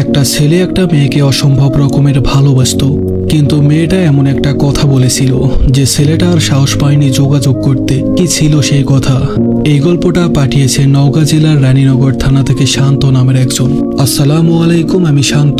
একটা ছেলে একটা মেয়েকে অসম্ভব রকমের ভালোবাসতো, কিন্তু মেয়েটা এমন একটা কথা বলেছিল যে ছেলেটা আর সাহস পায়নি যোগাযোগ করতে। কি ছিল সেই কথা? এই গল্পটা পাঠিয়েছে নওগাঁ জেলার রানীনগর থানা থেকে শান্ত নামের একজন। আসসালামু আলাইকুম, আমি শান্ত।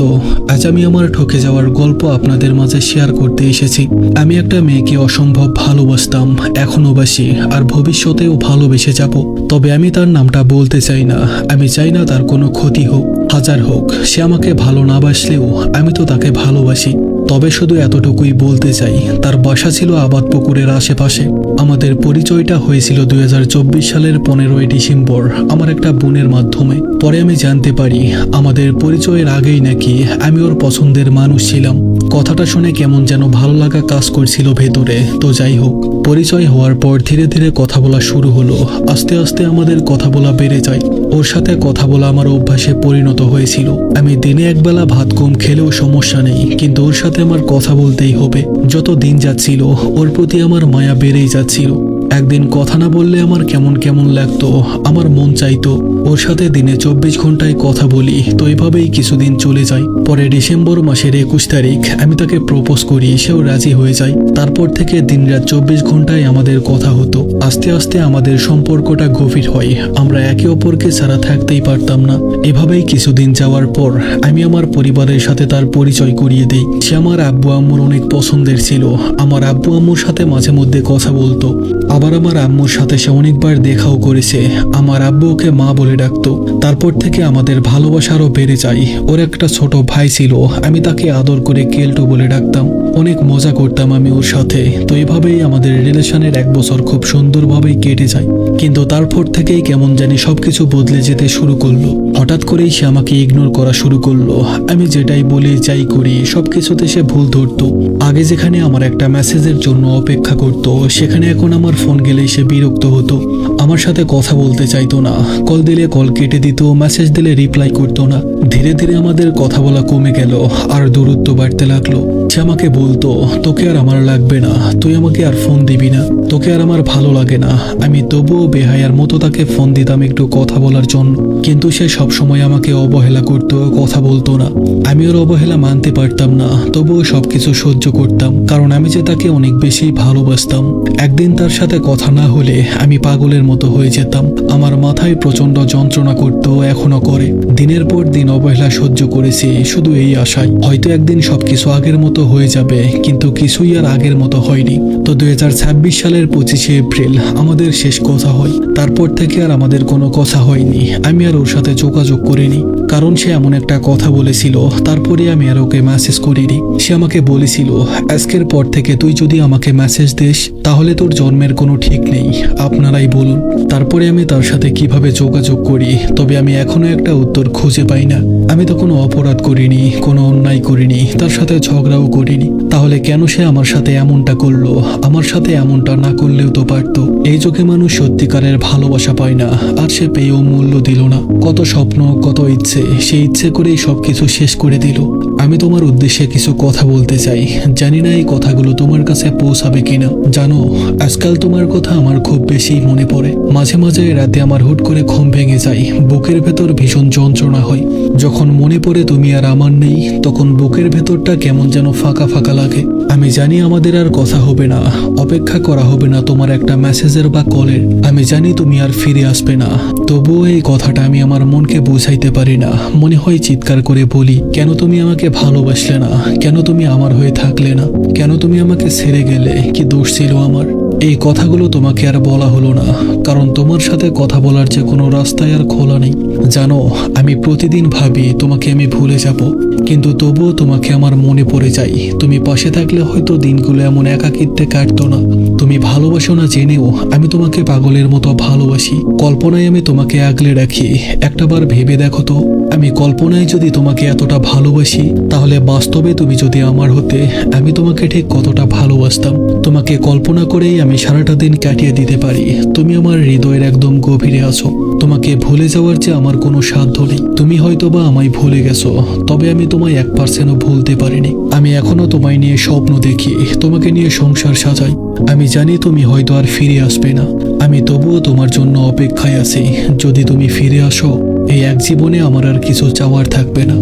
আজ আমি আমার ঠকে যাওয়ার গল্প আপনাদের মাঝে শেয়ার করতে এসেছি। আমি একটা মেয়েকে অসম্ভব ভালোবাসতাম, এখনো বাসি, আর ভবিষ্যতেও ভালোবেসে যাব। তবে আমি তার নামটা বলতে চাই না। আমি চাই না তার কোনো ক্ষতি হোক, হাজার হোক। সে আমাকে ভালো না বাসলেও আমি তো তাকে ভালোবাসি। তবে শুধু এতটুকুই বলতে চাই, তার বাসা ছিল আবাদপুকুরের আশেপাশে। আমাদের পরিচয়টা হয়েছিল 2024 সালের 15ই ডিসেম্বর আমার একটা বোনের মাধ্যমে। পরে আমি জানতে পারি আমাদের পরিচয়ের আগেই নাকি আমি ওর পছন্দের মানুষ ছিলাম। কথাটা শুনে কেমন যেন ভালো লাগা কাজ করছিল ভেতরে। তো যাই হোক, পরিচয় হওয়ার পর ধীরে ধীরে কথা বলা শুরু হলো। আস্তে আস্তে আমাদের কথা বলা বেড়ে যায়। ওর সাথে কথা বলা আমার অভ্যাসে পরিণত হয়েছিল। আমি দিনে একবেলা ভাত কম খেলেও সমস্যা নেই, কিন্তু ওর সাথে আমার কথা বলতেই হবে। যত দিন যাচ্ছিল ওর প্রতি আমার মায়া বেড়েই যাচ্ছিল। একদিন কথা না বললে আমার কেমন কেমন লাগতো, আমার মন চাইতো ওর সাথে দিনে 24 ঘন্টায় কথা বলি। তো এভাবেই কিছুদিন চলে যায়। পরে ডিসেম্বর মাসের 21 তারিখ আমি তাকে প্রপোজ করি, সেও রাজি হয়ে যায়। তারপর থেকে দিনরাত 24 ঘন্টায় আমাদের কথা হতো। আস্তে আস্তে আমাদের সম্পর্কটা গভীর হয়। আমরা একে অপরকে ছাড়া থাকতেই পারতাম না। এভাবেই কিছুদিন যাওয়ার পর আমি আমার পরিবারের সাথে তার পরিচয় করিয়ে দিই। সে আমার আব্বু আম্মুর অনেক পছন্দের ছিল। আমার আব্বু আম্মুর সাথে মাঝে মধ্যে কথা বলতো, আবার আমার আম্মুর সাথে সে অনেকবার দেখাও করেছে। আমার আব্বু ওকে মা বলে ডাকতো। তারপর থেকে আমাদের ভালোবাসা আরও বেড়ে যায়। ওর একটা ছোট ভাই ছিল, আমি তাকে আদর করে কেলটু বলে ডাকতাম। অনেক মজা করতাম আমি ওর সাথে। তো এভাবেই আমাদের রিলেশনের 1 বছর খুব সুন্দরভাবেই কেটে যায়। কিন্তু তারপর থেকেই কেমন জানি সবকিছু বদলে যেতে শুরু করলো। হঠাৎ করেই সে আমাকে ইগনোর করা শুরু করলো। আমি যেটাই বলি যাই করি সবকিছুতে সে ভুল ধরতো। আগে যেখানে আমার একটা মেসেজের জন্য অপেক্ষা করতো, সেখানে এখন আমার ফোন গেলেই সে বিরক্ত হতো। আমার সাথে কথা বলতে চাইতো না। কল দিলে কল কেটে দিত, মেসেজ দিলে রিপ্লাই করতো না। ধীরে ধীরে আমাদের কথা বলা কমে গেল, আর দূরত্ব বাড়তে লাগলো। সে আমাকে বলতো, তোকে আর আমার লাগবে না, তুই আমাকে আর ফোন দিবি না, তোকে আর আমার ভালো লাগে না। আমি তবুও বেহায়ার মতো তাকে ফোন দিতাম একটু কথা বলার জন্য। কিন্তু সে সবসময় আমাকে অবহেলা করতো, কথা বলতো না। আমি ওর অবহেলা মানতে পারতাম না, তবুও সবকিছু সহ্য করতাম, কারণ আমি যে তাকে অনেক বেশি ভালোবাসতাম। একদিন তার সাথে কথা না হলে আমি পাগলের মতো হয়ে যেতাম। আমার মাথায় প্রচন্ড যন্ত্রণা করতো, এখনো করে। দিনের পর দিন অবহেলা সহ্য করেছি, শুধু এই আশায় হয়তো একদিন সবকিছু আগের মতো হয়ে যাবে, কিন্তু কিছুই আর আগের মতো হয়নি। তো 2026 সালের 25শে এপ্রিল আমাদের শেষ কথা হয়। তারপর থেকে আর আমাদের কোনো কথা হয়নি। আমি আর ওর সাথে যোগাযোগ করিনি, কারণ সে এমন একটা কথা বলেছিল। তারপরে আমি আর ওকে মেসেজ করিনি। সে আমাকে বলেছিল, আজকের পর থেকে তুই যদি আমাকে মেসেজ দিস তাহলে তোর জন্মের কোনো ঠিক নেই, আপনারাই বলুন। তারপরে আমি তার সাথে কিভাবে যোগাযোগ করি, তবে আমি এখনো একটা উত্তর খুঁজে পাই না। আমি তো কোনো অপরাধ করিনি, কোনো অন্যায় করিনি, তার সাথে ঝগড়াও করিনি। তাহলে কেন সে আমার সাথে এমনটা করলো? আমার সাথে এমনটা না করলেও তো পারতো। এই চোখে মানুষ সত্যিকারের ভালোবাসা পায় না, আর সে পেয়েও মূল্য দিল না। কত স্বপ্ন, কত ইচ্ছে, সেই ইচ্ছে করেই সবকিছু শেষ করে দিল। আমি তোমার উদ্দেশ্যে কিছু কথা বলতে চাই। জানি না এই কথাগুলো তোমার কাছে পৌঁছাবে কিনা। জানো, আজকাল তোমার কথা আমার খুব বেশি মনে পড়ে। মাঝে মাঝে রাতে আমার হুট করে ঘুম ভেঙে যায়, বুকের ভেতর ভীষণ যন্ত্রণা হয়। যখন মনে পড়ে তুমি আর আমার নেই, তখন বুকের ভেতরটা কেমন যেন ফাঁকা ফাঁকা লাগে। আমি জানি আমাদের আর কথা হবে না, অপেক্ষা করা হবে না তোমার একটা মেসেজের বা কলের। আমি জানি তুমি আর ফিরে আসবে না। তবুও এই কথাটা আমি আমার মনকে বুঝাইতে পারি না। মনে হয় চিৎকার করে বলি, কেন তুমি আমাকে ভালোবাসলে না? কেন তুমি আমার হয়ে থাকলে না? কেন তুমি আমাকে ছেড়ে গেলে? কি দোষ ছিল আমার? এই কথাগুলো তোমাকে আর বলা হলো না, কারণ তোমার সাথে কথা বলার যে কোনো রাস্তায় আর খোলা নেই। জানো, আমি প্রতিদিন ভাবি তোমাকে আমি ভুলে যাব, কিন্তু তবুও তোমাকে আমার মনে পড়ে যায়। তুমি পাশে থাকলে হয়তো দিনগুলো এমন একাকিত্বে কাটতো না। তুমি ভালোবাসো না জেনেও আমি তোমাকে পাগলের মতো ভালোবাসি। কল্পনায় আমি তোমাকে আগলে রাখি। একটাবার ভেবে দেখো তো, আমি কল্পনায় যদি তোমাকে এতটা ভালোবাসি, তাহলে বাস্তবে তুমি যদি আমার হতে, আমি তোমাকে ঠিক কতটা ভালোবাসতাম। তোমাকে কল্পনা করেই আমি সারাটা দিন কাটিয়ে দিতে পারি। তুমি আমার হৃদয়ের একদম গভীরে আছো। তোমাকে ভুলে যাওয়ার যে আমার কোনো সাধ্য নেই। তুমি হয়তো বা আমায় ভুলে গেছো, তবে আমি তোমায় 1%ও ভুলতে পারিনি। আমি এখনো তোমায় নিয়ে স্বপ্ন দেখি, তোমাকে নিয়ে সংসার সাজাই। আমি জানি তুমি হয়তো আর ফিরে আসবে না। আমি তবুও তোমার জন্য অপেক্ষায় আছি। যদি তুমি ফিরে আসো, এই এক জীবনে আমার আর কিছু চাওয়ার থাকবে না।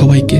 সবাইকে।